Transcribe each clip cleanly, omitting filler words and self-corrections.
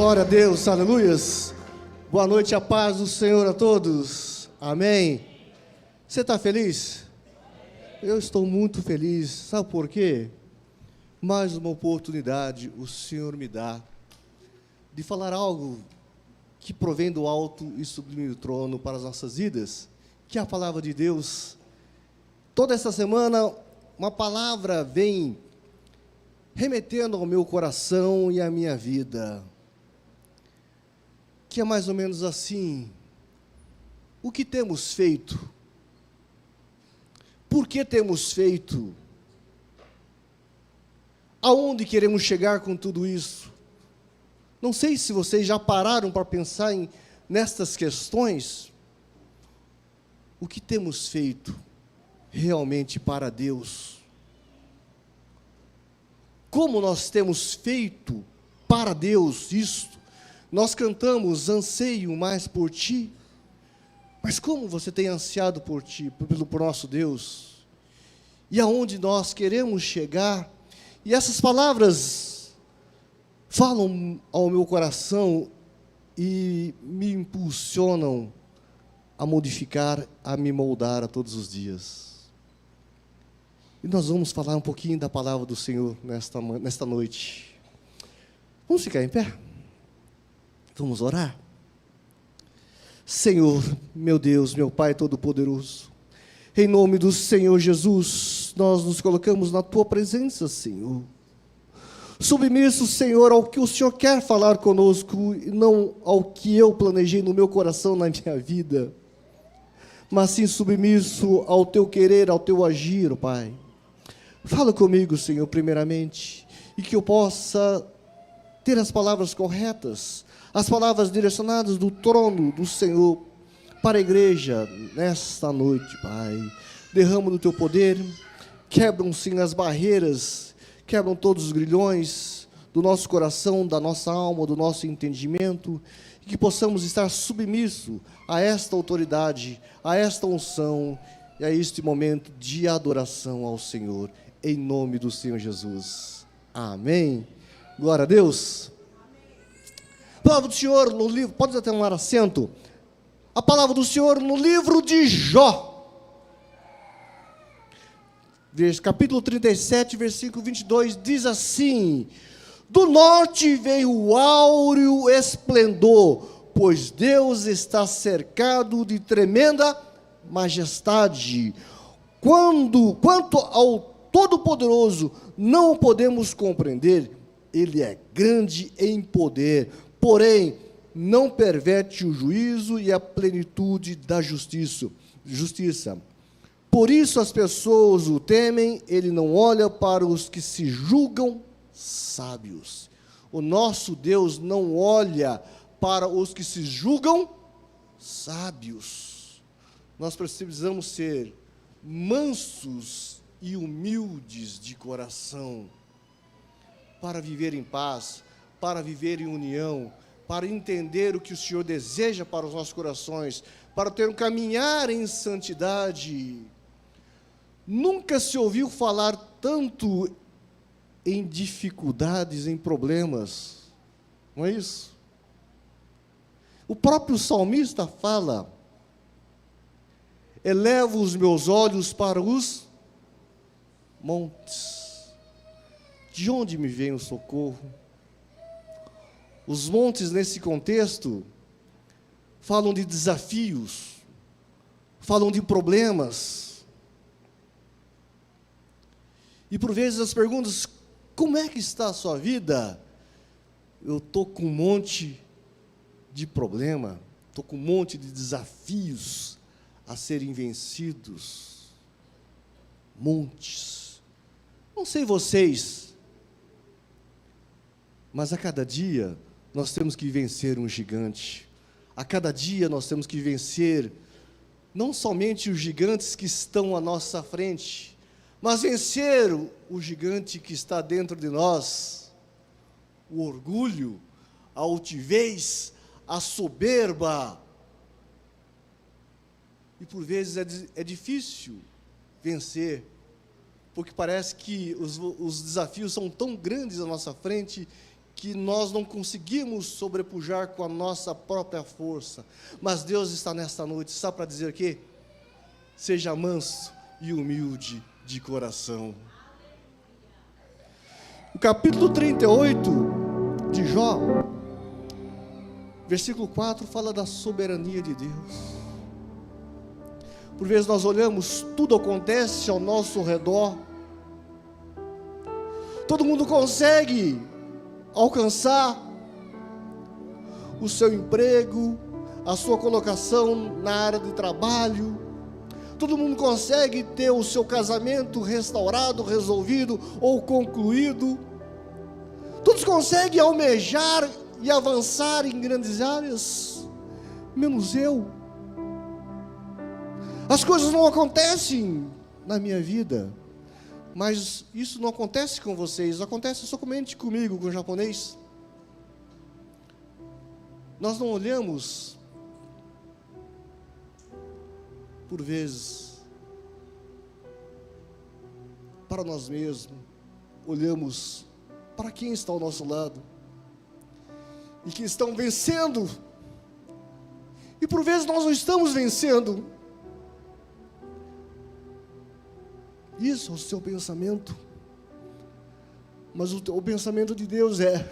Glória a Deus, aleluias. Boa noite, a paz do Senhor a todos. Amém. Você está feliz? Eu estou muito feliz. Sabe por quê? Mais uma oportunidade o Senhor me dá de falar algo que provém do alto e sublime trono para as nossas vidas, que é a palavra de Deus. Toda essa semana, uma palavra vem remetendo ao meu coração e à minha vida, que é mais ou menos assim: o que temos feito? Por que temos feito? Aonde queremos chegar com tudo isso? Não sei se vocês já pararam para pensar nestas questões. O que temos feito realmente para Deus? Como nós temos feito para Deus isto? Nós cantamos, anseio mais por Ti, mas como você tem ansiado por Ti, por nosso Deus? E aonde nós queremos chegar? E essas palavras falam ao meu coração e me impulsionam a modificar, a me moldar a todos os dias. E nós vamos falar um pouquinho da palavra do Senhor nesta noite. Vamos ficar em pé? Vamos orar? Senhor, meu Deus, meu Pai Todo-Poderoso, em nome do Senhor Jesus, nós nos colocamos na Tua presença, Senhor. Submisso, Senhor, ao que o Senhor quer falar conosco, e não ao que eu planejei no meu coração, na minha vida, mas sim submisso ao Teu querer, ao Teu agir, ó Pai. Fala comigo, Senhor, primeiramente, e que eu possa ter as palavras corretas, as palavras direcionadas do trono do Senhor para a igreja nesta noite, Pai. Derrama do Teu poder, quebram sim as barreiras, quebram todos os grilhões do nosso coração, da nossa alma, do nosso entendimento, e que possamos estar submissos a esta autoridade, a esta unção e a este momento de adoração ao Senhor, em nome do Senhor Jesus. Amém. Glória a Deus. A palavra do Senhor no livro, pode até tomar assento. A palavra do Senhor no livro de Jó, capítulo 37, versículo 22, diz assim: do norte veio o áureo esplendor, pois Deus está cercado de tremenda majestade. Quanto ao Todo-Poderoso, não o podemos compreender. Ele é grande em poder, porém não perverte o juízo e a plenitude da justiça. Por isso as pessoas o temem, ele não olha para os que se julgam sábios. O nosso Deus não olha para os que se julgam sábios. Nós precisamos ser mansos e humildes de coração, para viver em paz, para viver em união, para entender o que o Senhor deseja para os nossos corações, para ter um caminhar em santidade. Nunca se ouviu falar tanto em dificuldades, em problemas, não é isso? O próprio salmista fala: elevo os meus olhos para os montes. De onde me vem o socorro? Os montes, nesse contexto, falam de desafios, falam de problemas. E por vezes as perguntas: como é que está a sua vida? Eu estou com um monte de problema, estou com um monte de desafios a serem vencidos. Montes. Não sei vocês, mas a cada dia nós temos que vencer um gigante. A cada dia nós temos que vencer não somente os gigantes que estão à nossa frente, mas vencer o gigante que está dentro de nós. O orgulho, a altivez, a soberba. E por vezes é difícil vencer, porque parece que os desafios são tão grandes à nossa frente que nós não conseguimos sobrepujar com a nossa própria força. Mas Deus está nesta noite, sabe, para dizer que seja manso e humilde de coração. O capítulo 38 de Jó, versículo 4, fala da soberania de Deus. Por vezes nós olhamos, tudo acontece ao nosso redor, todo mundo consegue alcançar o seu emprego, a sua colocação na área de trabalho, todo mundo consegue ter o seu casamento restaurado, resolvido ou concluído, todos conseguem almejar e avançar em grandes áreas, menos eu. As coisas não acontecem na minha vida, mas isso não acontece com vocês, acontece somente comigo, com o japonês. Nós não olhamos, por vezes, para nós mesmos, olhamos para quem está ao nosso lado, e que estão vencendo, e por vezes nós não estamos vencendo. Isso é o seu pensamento, mas o pensamento de Deus é: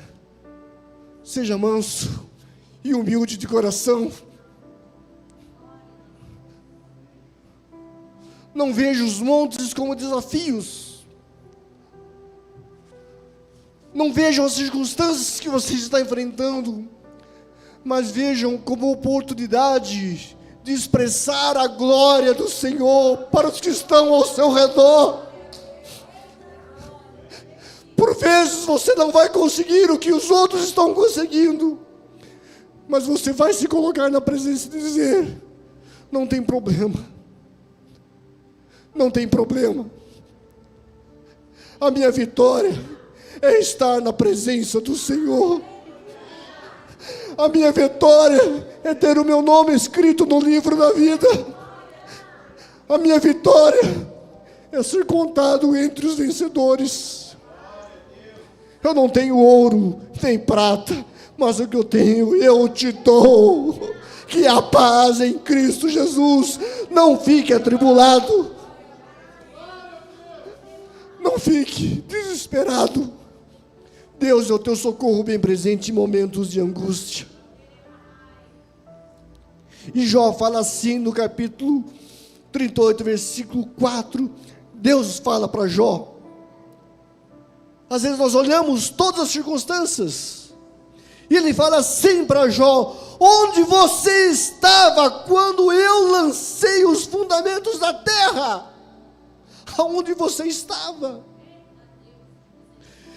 seja manso e humilde de coração. Não veja os montes como desafios, não vejam as circunstâncias que você está enfrentando, mas vejam como oportunidade de expressar a glória do Senhor para os que estão ao seu redor. Por vezes você não vai conseguir o que os outros estão conseguindo, mas você vai se colocar na presença e dizer: não tem problema, não tem problema, a minha vitória é estar na presença do Senhor. A minha vitória é ter o meu nome escrito no livro da vida. A minha vitória é ser contado entre os vencedores. Eu não tenho ouro, nem prata, mas o que eu tenho, eu te dou. Que a paz em Cristo Jesus. Não fique atribulado. Não fique desesperado. Deus é o teu socorro bem presente em momentos de angústia. E Jó fala assim no capítulo 38, versículo 4. Deus fala para Jó. Às vezes nós olhamos todas as circunstâncias, e ele fala assim para Jó: onde você estava quando eu lancei os fundamentos da terra? Aonde você estava?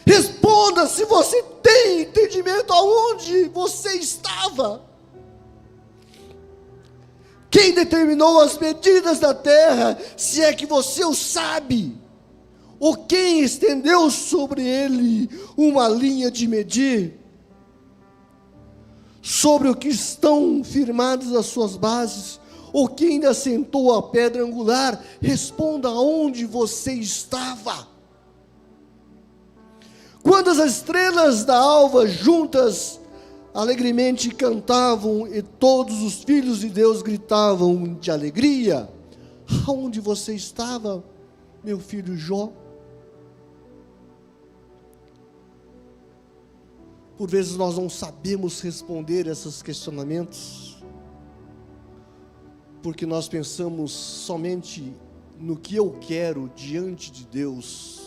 Responda se você tem entendimento aonde você estava. Quem determinou as medidas da terra, se é que você o sabe? Ou quem estendeu sobre ele uma linha de medir? Sobre o que estão firmadas as suas bases? Ou quem ainda assentou a pedra angular? Responda aonde você estava. Quando as estrelas da alva juntas alegremente cantavam e todos os filhos de Deus gritavam de alegria, aonde você estava, meu filho Jó? Por vezes nós não sabemos responder esses questionamentos, porque nós pensamos somente no que eu quero diante de Deus,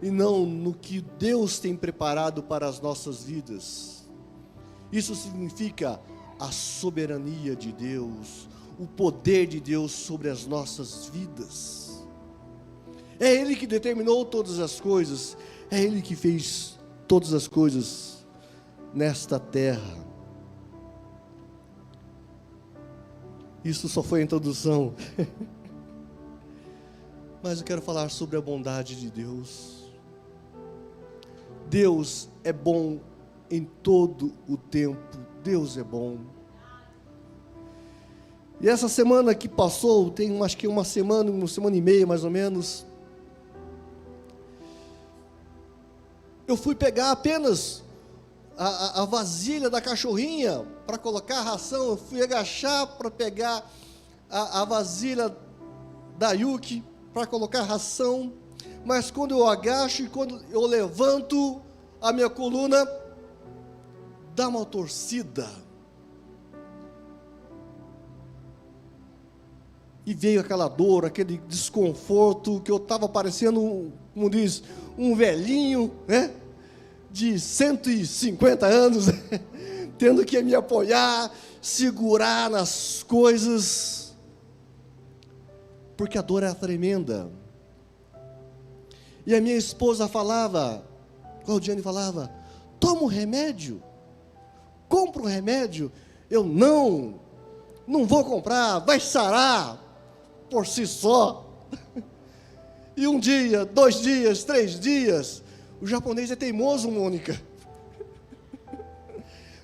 e não no que Deus tem preparado para as nossas vidas. Isso significa a soberania de Deus, o poder de Deus sobre as nossas vidas. É Ele que determinou todas as coisas, é Ele que fez todas as coisas nesta terra. Isso só foi a introdução. Mas eu quero falar sobre a bondade de Deus. Deus é bom em todo o tempo. Deus é bom. E essa semana que passou, tem acho que uma semana e meia mais ou menos, eu fui pegar apenas a vasilha da cachorrinha para colocar a ração. Eu fui agachar para pegar a vasilha da Yuki para colocar a ração. Mas quando eu agacho e quando eu levanto, a minha coluna dá uma torcida. E veio aquela dor, aquele desconforto, que eu estava parecendo, como diz, um velhinho, né? De 150 anos, tendo que me apoiar, segurar nas coisas, porque a dor era tremenda. E a minha esposa falava, Claudiane falava, toma um remédio, compra um remédio. Eu, não vou comprar, vai sarar por si só. E um dia, 2 dias, 3 dias, o japonês é teimoso, Mônica.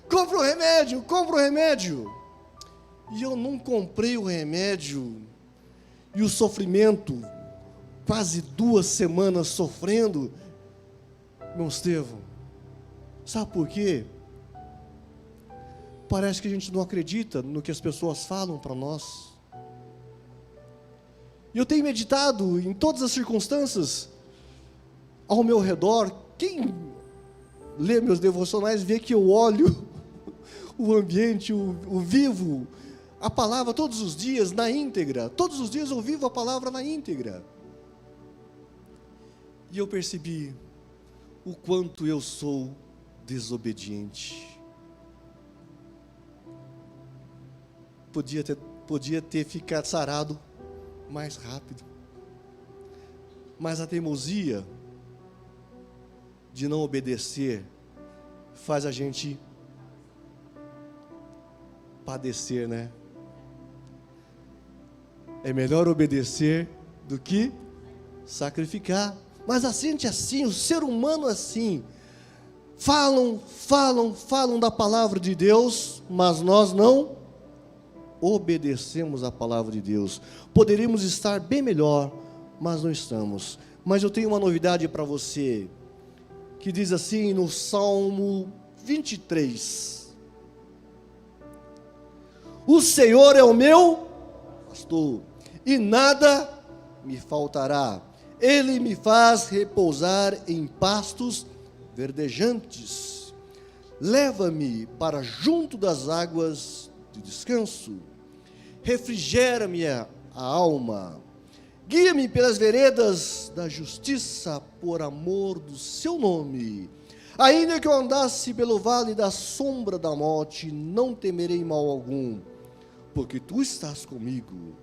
Compra o remédio. E eu não comprei o remédio. E o sofrimento, quase 2 semanas sofrendo. Meu Estevão, sabe por quê? Parece que a gente não acredita no que as pessoas falam para nós. E eu tenho meditado em todas as circunstâncias ao meu redor. Quem lê meus devocionais vê que eu olho o ambiente, o vivo, a palavra todos os dias na íntegra. Todos os dias eu vivo a palavra na íntegra. E eu percebi o quanto eu sou desobediente. Podia ter ficado sarado mais rápido. Mas a teimosia de não obedecer faz a gente padecer, né? É melhor obedecer do que sacrificar. Mas a gente assim, o ser humano assim, falam da palavra de Deus, mas nós não obedecemos a palavra de Deus. Poderíamos estar bem melhor, mas não estamos. Mas eu tenho uma novidade para você, que diz assim no Salmo 23. O Senhor é o meu pastor, e nada me faltará. Ele me faz repousar em pastos verdejantes. Leva-me para junto das águas de descanso. Refrigera-me a alma. Guia-me pelas veredas da justiça, por amor do seu nome. Ainda que eu andasse pelo vale da sombra da morte, não temerei mal algum, porque tu estás comigo.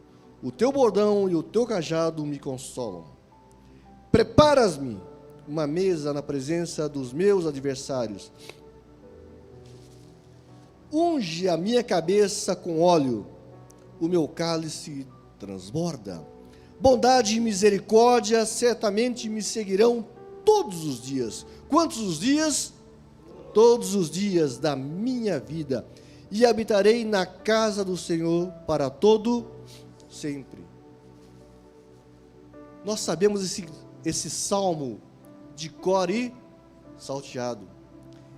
O teu bordão e o teu cajado me consolam. Preparas-me uma mesa na presença dos meus adversários. Unge a minha cabeça com óleo, o meu cálice transborda. Bondade e misericórdia certamente me seguirão todos os dias. Quantos os dias? Todos os dias da minha vida. E habitarei na casa do Senhor para todo sempre. Nós sabemos esse salmo de cor e salteado.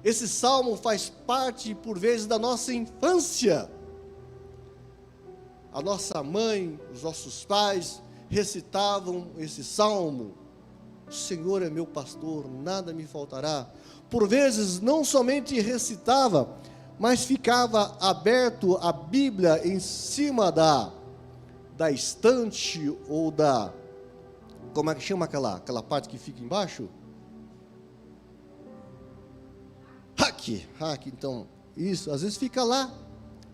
Esse salmo faz parte, por vezes, da nossa infância. A nossa mãe, os nossos pais recitavam esse salmo. O Senhor é meu pastor, nada me faltará. Por vezes, não somente recitava, mas ficava aberto a Bíblia em cima da estante ou da... Como é que chama aquela parte que fica embaixo? Rack, então, isso, às vezes fica lá,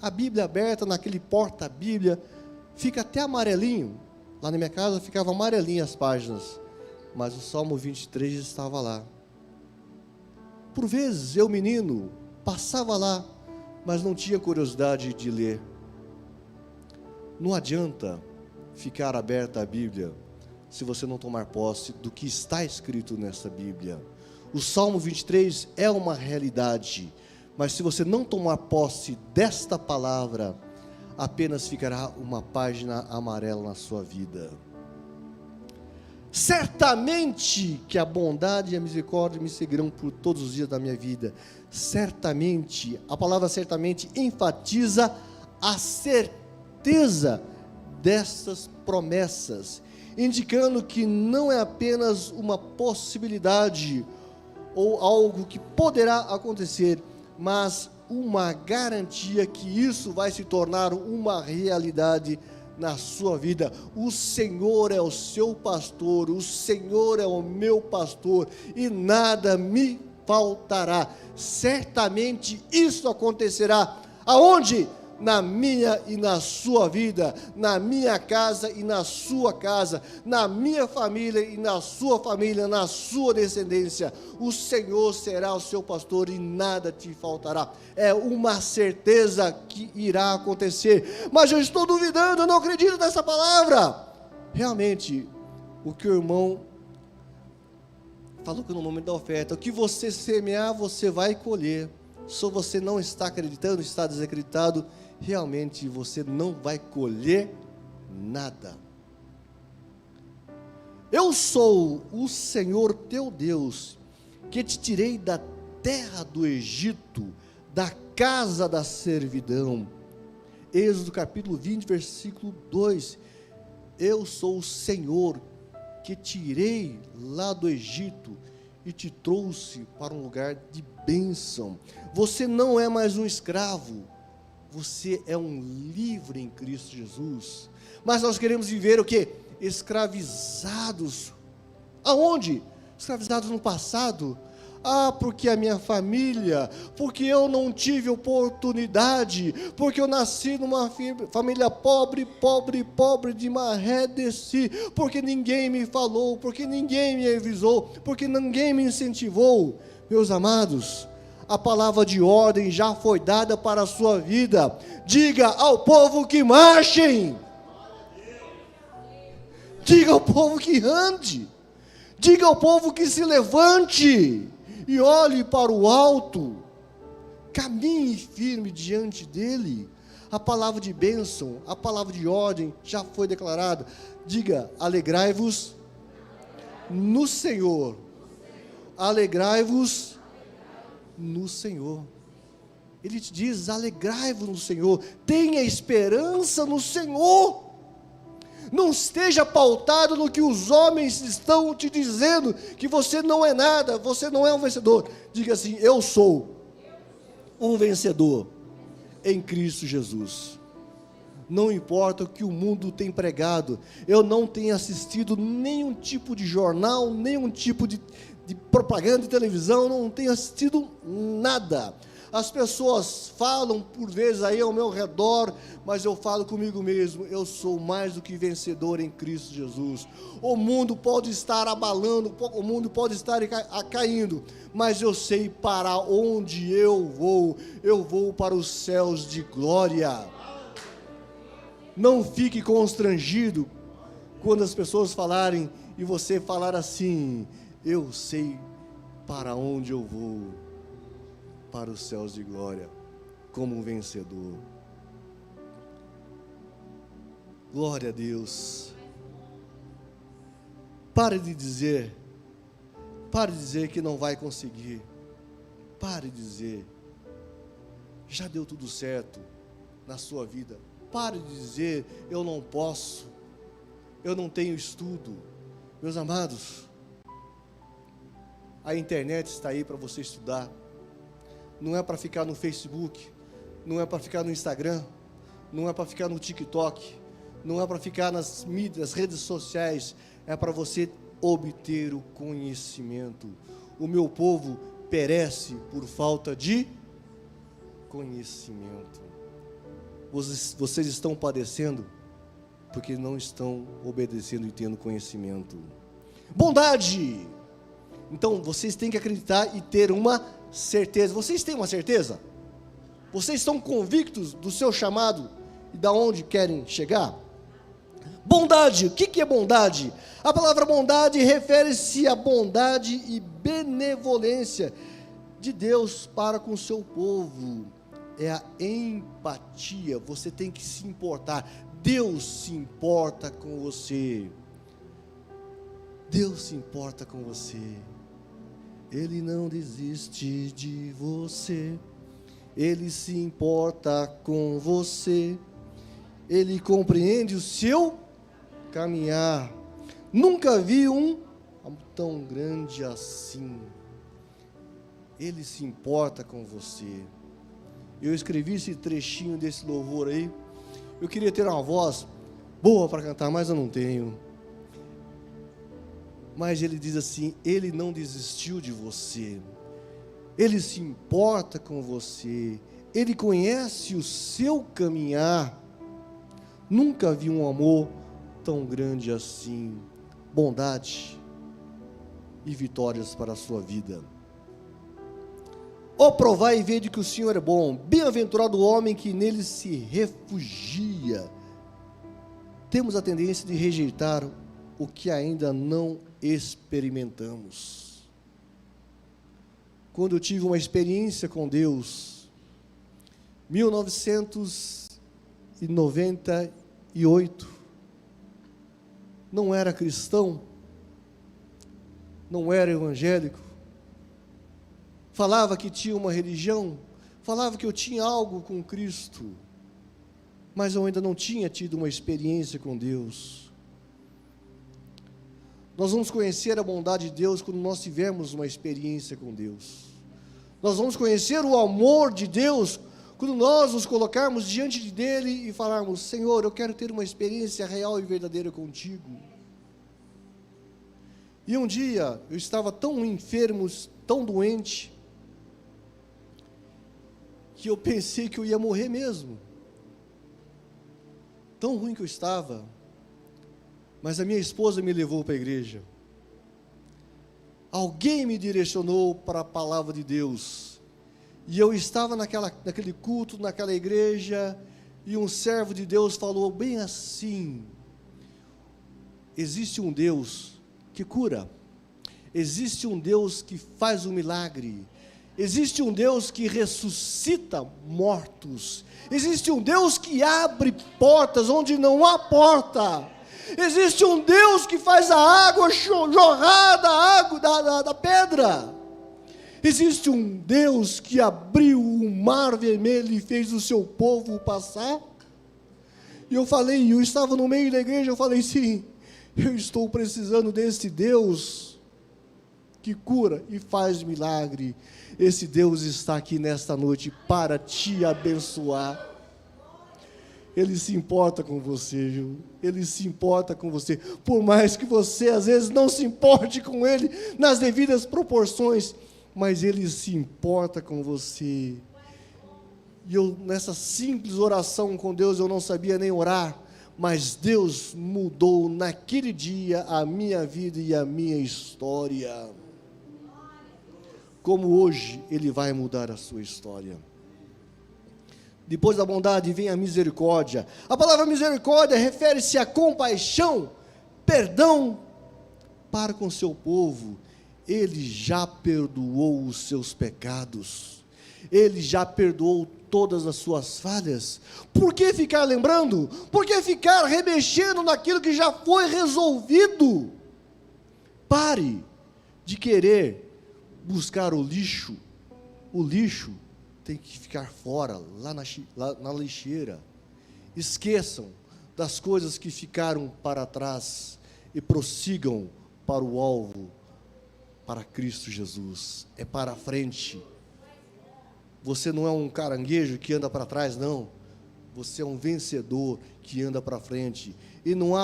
a Bíblia aberta, naquele porta-Bíblia, fica até amarelinho. Lá na minha casa ficava amarelinho as páginas, mas o Salmo 23 estava lá. Por vezes, eu menino, passava lá, mas não tinha curiosidade de ler. Não adianta ficar aberta a Bíblia, se você não tomar posse do que está escrito nessa Bíblia. O Salmo 23 é uma realidade, mas se você não tomar posse desta palavra, apenas ficará uma página amarela na sua vida. Certamente que a bondade e a misericórdia me seguirão por todos os dias da minha vida. Certamente, a palavra certamente enfatiza a certeza dessas promessas, indicando que não é apenas uma possibilidade ou algo que poderá acontecer, mas uma garantia que isso vai se tornar uma realidade na sua vida. O Senhor é o seu pastor, o Senhor é o meu pastor, e nada me faltará. Certamente isso acontecerá. Aonde? Na minha e na sua vida, na minha casa e na sua casa, na minha família e na sua família, na sua descendência. O Senhor será o seu pastor e nada te faltará. É uma certeza que irá acontecer. Mas eu estou duvidando, eu não acredito nessa palavra. Realmente, o que o irmão falou que no momento da oferta, o que você semear, você vai colher. Se você não está acreditando, está desacreditado, realmente você não vai colher nada. Eu sou o Senhor teu Deus, que te tirei da terra do Egito, da casa da servidão. Êxodo capítulo 20, versículo 2. Eu sou o Senhor, que tirei lá do Egito e te trouxe para um lugar de bênção. Você não é mais um escravo, você é um livre em Cristo Jesus. Mas nós queremos viver o quê? Escravizados. Aonde? Escravizados no passado. Porque a minha família, porque eu não tive oportunidade, porque eu nasci numa família pobre de maré desci, porque ninguém me falou, porque ninguém me avisou, porque ninguém me incentivou. Meus amados, a palavra de ordem já foi dada para a sua vida. Diga ao povo que marchem, diga ao povo que ande, diga ao povo que se levante e olhe para o alto, caminhe firme diante dele. A palavra de bênção, a palavra de ordem já foi declarada. Diga: alegrai-vos no Senhor, alegrai-vos no Senhor. Ele te diz: alegrai-vos no Senhor, tenha esperança no Senhor. Não esteja pautado no que os homens estão te dizendo, que você não é nada, você não é um vencedor. Diga assim: eu sou um vencedor em Cristo Jesus. Não importa o que o mundo tem pregado, eu não tenho assistido nenhum tipo de jornal, nenhum tipo de propaganda de televisão, não tenho assistido nada. As pessoas falam por vezes aí ao meu redor, mas eu falo comigo mesmo: eu sou mais do que vencedor em Cristo Jesus. O mundo pode estar abalando, o mundo pode estar caindo, mas eu sei para onde eu vou para os céus de glória. Não fique constrangido quando as pessoas falarem e você falar assim: eu sei para onde eu vou, para os céus de glória, como um vencedor. Glória a Deus. Pare de dizer que não vai conseguir. Pare de dizer: já deu tudo certo na sua vida. Pare de dizer: eu não posso, eu não tenho estudo. Meus amados, a internet está aí para você estudar. Não é para ficar no Facebook, não é para ficar no Instagram, não é para ficar no TikTok, não é para ficar nas mídias, redes sociais, é para você obter o conhecimento. O meu povo perece por falta de conhecimento. Vocês estão padecendo porque não estão obedecendo e tendo conhecimento. Bondade! Então, vocês têm que acreditar e ter uma certeza. Vocês têm uma certeza? Vocês estão convictos do seu chamado e da onde querem chegar? Bondade, o que é bondade? A palavra bondade refere-se à bondade e benevolência de Deus para com o seu povo. É a empatia, você tem que se importar. Deus se importa com você. Deus se importa com você. Ele não desiste de você. Ele se importa com você. Ele compreende o seu caminhar. Nunca vi um tão grande assim. Ele se importa com você. Eu escrevi esse trechinho desse louvor aí. Eu queria ter uma voz boa para cantar, mas eu não tenho. Mas ele diz assim: Ele não desistiu de você. Ele se importa com você. Ele conhece o seu caminhar. Nunca vi um amor tão grande assim. Bondade e vitórias para a sua vida. Ó, provai e vede que o Senhor é bom. Bem-aventurado o homem que nele se refugia. Temos a tendência de rejeitar o que ainda não experimentamos. Quando eu tive uma experiência com Deus, 1998, não era cristão, não era evangélico, falava que tinha uma religião, falava que eu tinha algo com Cristo, mas eu ainda não tinha tido uma experiência com Deus. Nós vamos conhecer a bondade de Deus quando nós tivermos uma experiência com Deus. Nós vamos conhecer o amor de Deus quando nós nos colocarmos diante dele e falarmos: Senhor, eu quero ter uma experiência real e verdadeira contigo. E um dia eu estava tão enfermo, tão doente, que eu pensei que eu ia morrer mesmo. Tão ruim que eu estava. Mas a minha esposa me levou para a igreja. Alguém me direcionou para a palavra de Deus. E eu estava naquele culto, naquela igreja, e um servo de Deus falou bem assim: existe um Deus que cura. Existe um Deus que faz um milagre. Existe um Deus que ressuscita mortos. Existe um Deus que abre portas onde não há porta. Existe um Deus que faz a água jorrar da pedra. Existe um Deus que abriu o mar vermelho e fez o seu povo passar. E eu estava no meio da igreja, eu falei: sim, eu estou precisando desse Deus que cura e faz milagre. Esse Deus está aqui nesta noite para te abençoar. Ele se importa com você, viu? Ele se importa com você. Por mais que você às vezes não se importe com Ele nas devidas proporções, mas Ele se importa com você. E eu, nessa simples oração com Deus, eu não sabia nem orar, mas Deus mudou naquele dia a minha vida e a minha história. Como hoje Ele vai mudar a sua história. Depois da bondade vem a misericórdia. A palavra misericórdia refere-se a compaixão, perdão para com seu povo. Ele já perdoou os seus pecados. Ele já perdoou todas as suas falhas. Por que ficar lembrando? Por que ficar remexendo naquilo que já foi resolvido? Pare de querer buscar o lixo. O lixo tem que ficar fora, lá na lixeira. Esqueçam das coisas que ficaram para trás e prossigam para o alvo, para Cristo Jesus. É para frente. Você não é um caranguejo que anda para trás, não. Você é um vencedor que anda para frente. E não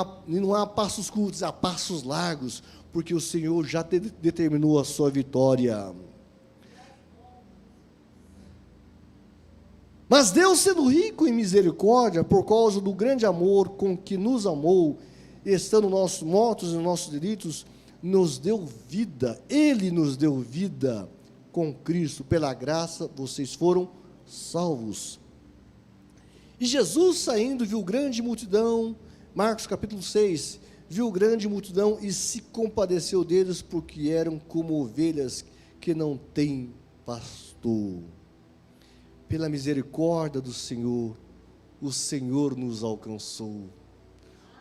há passos curtos, há passos largos, porque o Senhor já determinou a sua vitória. Mas Deus, sendo rico em misericórdia, por causa do grande amor com que nos amou, estando nós mortos em nossos delitos, nos deu vida. Ele nos deu vida com Cristo. Pela graça, vocês foram salvos. E Jesus, saindo, viu grande multidão, Marcos capítulo 6, viu grande multidão e se compadeceu deles, porque eram como ovelhas que não têm pastor. Pela misericórdia do Senhor, o Senhor nos alcançou.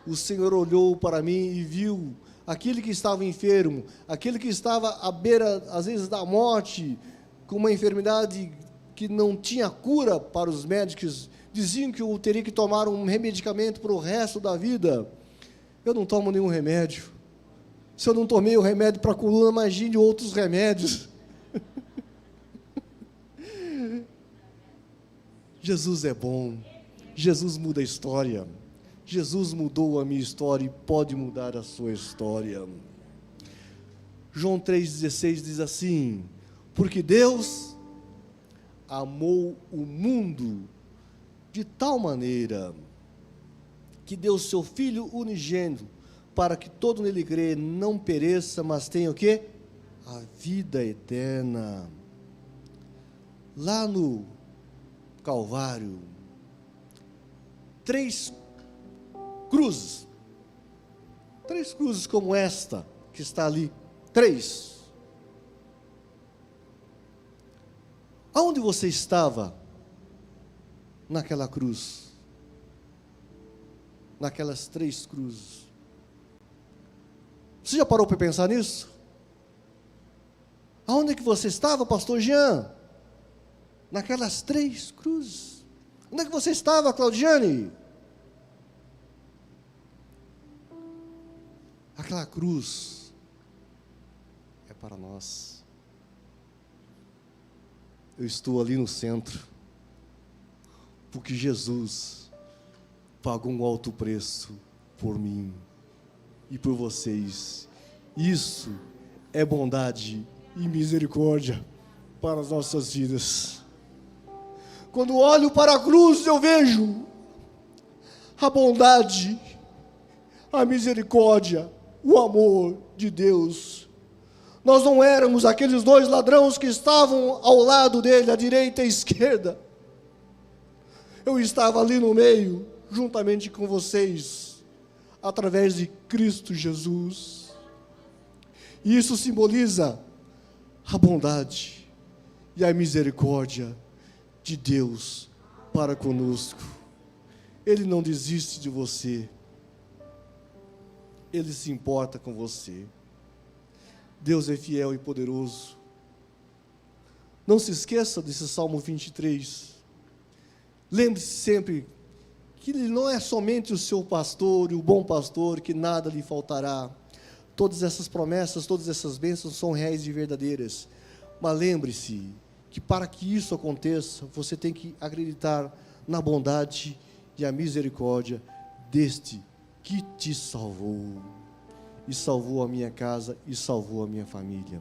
o Senhor olhou para mim e viu aquele que estava enfermo, aquele que estava à beira, às vezes, da morte, com uma enfermidade que não tinha cura para os médicos, diziam que eu teria que tomar um medicamento para o resto da vida. Eu não tomo nenhum remédio. Se eu não tomei o remédio para a coluna, imagine outros remédios. Jesus é bom. Jesus muda a história. Jesus mudou a minha história e pode mudar a sua história. João 3,16 diz assim: porque Deus amou o mundo de tal maneira que deu seu Filho unigênito, para que todo nele crê não pereça, mas tenha o quê? A vida eterna. Lá no Calvário, 3 cruzes como esta que está ali, 3. Aonde você estava naquela cruz? Naquelas 3 cruzes. Você já parou para pensar nisso? Aonde é que você estava, pastor Jean? Naquelas 3 cruzes. Onde é que você estava, Claudiane? Aquela cruz é para nós. Eu estou ali no centro, porque Jesus pagou um alto preço por mim e por vocês. Isso é bondade e misericórdia para as nossas vidas. Quando olho para a cruz, eu vejo a bondade, a misericórdia, o amor de Deus. Nós não éramos aqueles 2 ladrões que estavam ao lado dele, à direita e à esquerda. Eu estava ali no meio, juntamente com vocês, através de Cristo Jesus. E isso simboliza a bondade e a misericórdia de Deus para conosco. Ele não desiste de você. Ele se importa com você. Deus é fiel e poderoso. Não se esqueça desse Salmo 23. Lembre-se sempre que Ele não é somente o seu pastor e o bom pastor, que nada lhe faltará. Todas essas promessas, todas essas bênçãos são reais e verdadeiras. Mas lembre-se que para que isso aconteça, você tem que acreditar na bondade e a misericórdia deste que te salvou. E salvou a minha casa e salvou a minha família.